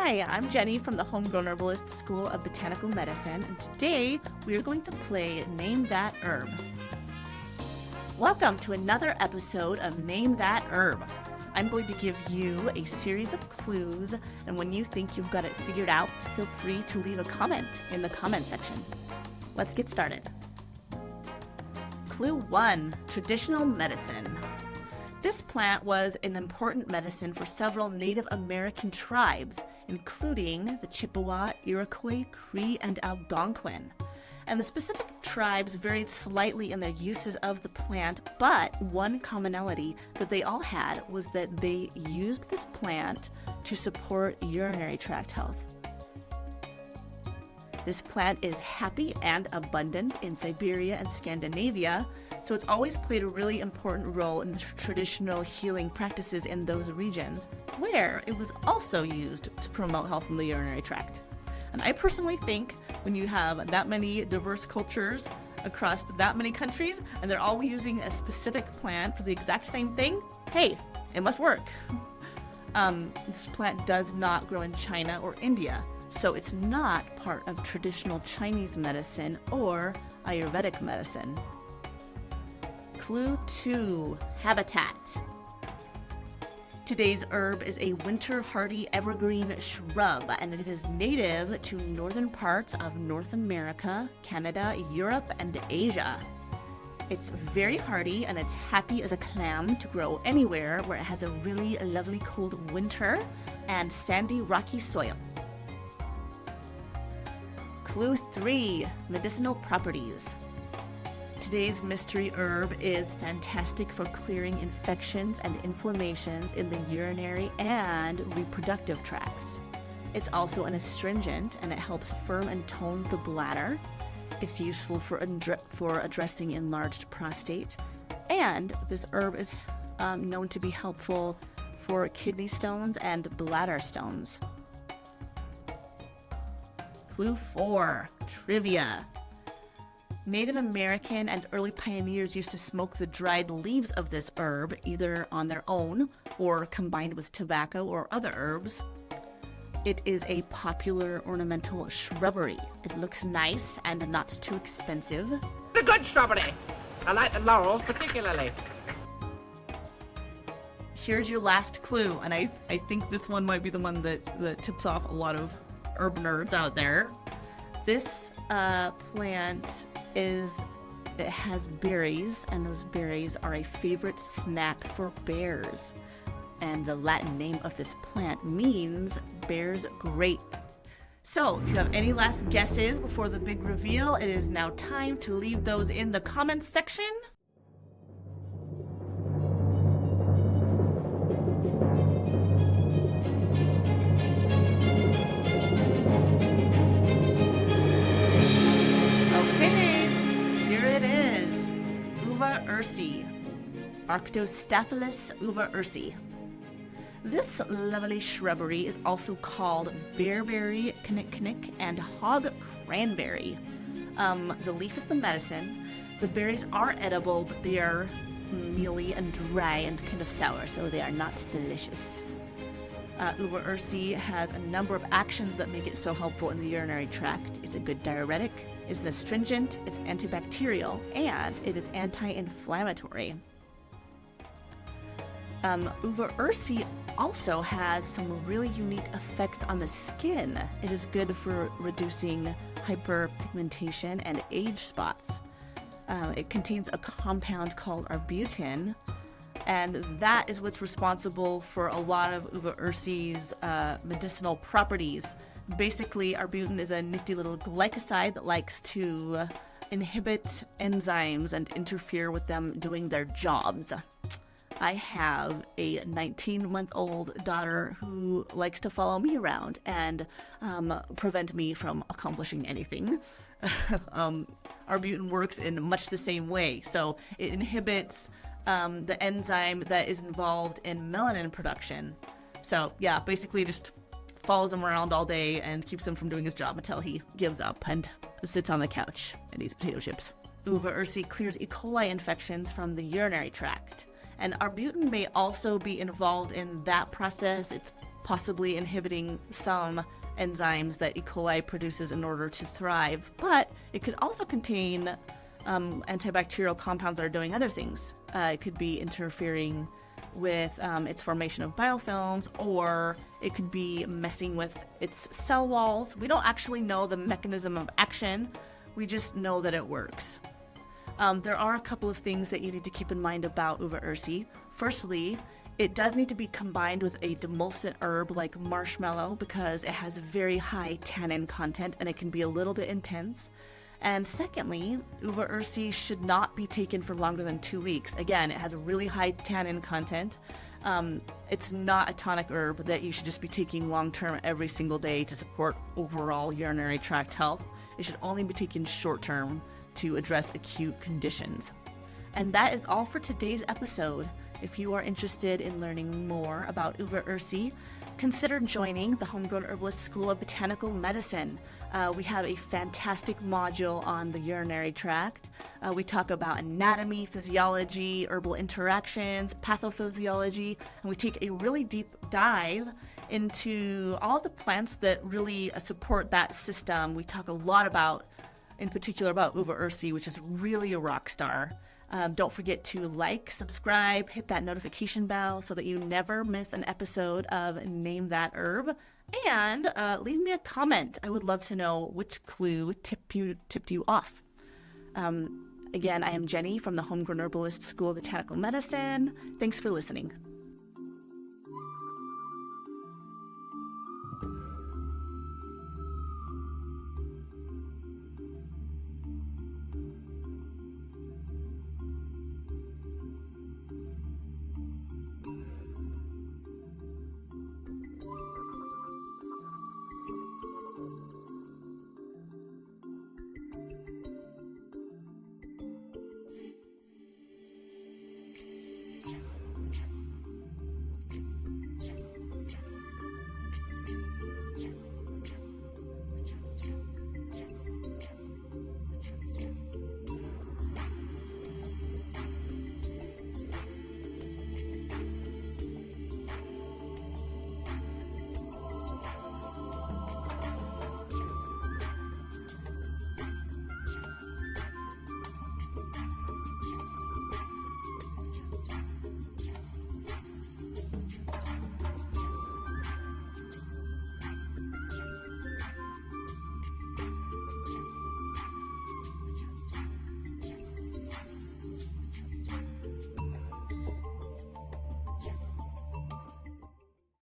Hi, I'm Jenny from the Homegrown Herbalist School of Botanical Medicine, and today we are going to play Name That Herb. Welcome to another episode of Name That Herb. I'm going to give you a series of clues, and when you think you've got it figured out, feel free to leave a comment in the comment section. Let's get started. Clue 1, traditional medicine. This plant was an important medicine for several Native American tribes, including the Chippewa, Iroquois, Cree, and Algonquin. And the specific tribes varied slightly in their uses of the plant, but one commonality that they all had was that they used this plant to support urinary tract health. This plant is happy and abundant in Siberia and Scandinavia, so it's always played a really important role in the traditional healing practices in those regions, where it was also used to promote health in the urinary tract. And I personally think when you have that many diverse cultures across that many countries, and they're all using a specific plant for the exact same thing, hey, it must work. This plant does not grow in China or India, so it's not part of traditional Chinese medicine or Ayurvedic medicine. Clue 2, habitat. Today's herb is a winter hardy evergreen shrub, and it is native to northern parts of North America, Canada, Europe, and Asia. It's very hardy and it's happy as a clam to grow anywhere where it has a really lovely cold winter and sandy rocky soil. Clue 3, medicinal properties. Today's mystery herb is fantastic for clearing infections and inflammations in the urinary and reproductive tracts. It's also an astringent, and it helps firm and tone the bladder. It's useful for addressing enlarged prostate, and this herb is known to be helpful for kidney stones and bladder stones. Clue 4, trivia. Native American and early pioneers used to smoke the dried leaves of this herb, either on their own or combined with tobacco or other herbs. It is a popular ornamental shrubbery. It looks nice and not too expensive. The good shrubbery! I like the laurels particularly. Here's your last clue, and I think this one might be the one that tips off a lot of herb nerds out there. This plant it has berries, and those berries are a favorite snack for bears. And the Latin name of this plant means bear's grape. So, if you have any last guesses before the big reveal, it is now time to leave those in the comments section. Uva ursi, Arctostaphylos uva ursi. This lovely shrubbery is also called bearberry, Knick Knick, and hog cranberry. The leaf is the medicine. The berries are edible, but they are mealy and dry and kind of sour, so they are not delicious. Uva ursi has a number of actions that make it so helpful in the urinary tract. It's a good diuretic, it's an astringent, it's antibacterial, and it is anti-inflammatory. Uva ursi also has some really unique effects on the skin. It is good for reducing hyperpigmentation and age spots. It contains a compound called arbutin, and that is what's responsible for a lot of uva ursi's medicinal properties. Basically, arbutin is a nifty little glycoside that likes to inhibit enzymes and interfere with them doing their jobs. I have a 19-month-old daughter who likes to follow me around and prevent me from accomplishing anything. Arbutin works in much the same way. So it inhibits the enzyme that is involved in melanin production. So yeah, basically just follows him around all day and keeps him from doing his job until he gives up and sits on the couch and eats potato chips. Uva ursi clears E. coli infections from the urinary tract. And arbutin may also be involved in that process. It's possibly inhibiting some enzymes that E. coli produces in order to thrive. But it could also contain antibacterial compounds that are doing other things. It could be interfering with its formation of biofilms, or it could be messing with its cell walls. We don't actually know the mechanism of action. We just know that it works. There are a couple of things that you need to keep in mind about uva ursi. Firstly, it does need to be combined with a demulcent herb like marshmallow because it has very high tannin content and it can be a little bit intense. And secondly, uva ursi should not be taken for longer than 2 weeks. Again, it has a really high tannin content. It's not a tonic herb that you should just be taking long-term every single day to support overall urinary tract health. It should only be taken short-term to address acute conditions. And that is all for today's episode. If you are interested in learning more about uva ursi, consider joining the Homegrown Herbalist School of Botanical Medicine. We have a fantastic module on the urinary tract. We talk about anatomy, physiology, herbal interactions, pathophysiology, and we take a really deep dive into all the plants that really support that system. We talk a lot about, in particular, about uva ursi, which is really a rock star. Don't forget to like, subscribe, hit that notification bell so that you never miss an episode of Name That Herb. And leave me a comment. I would love to know which clue tipped you off. Again, I am Jenny from the Homegrown Herbalist School of Botanical Medicine. Thanks for listening.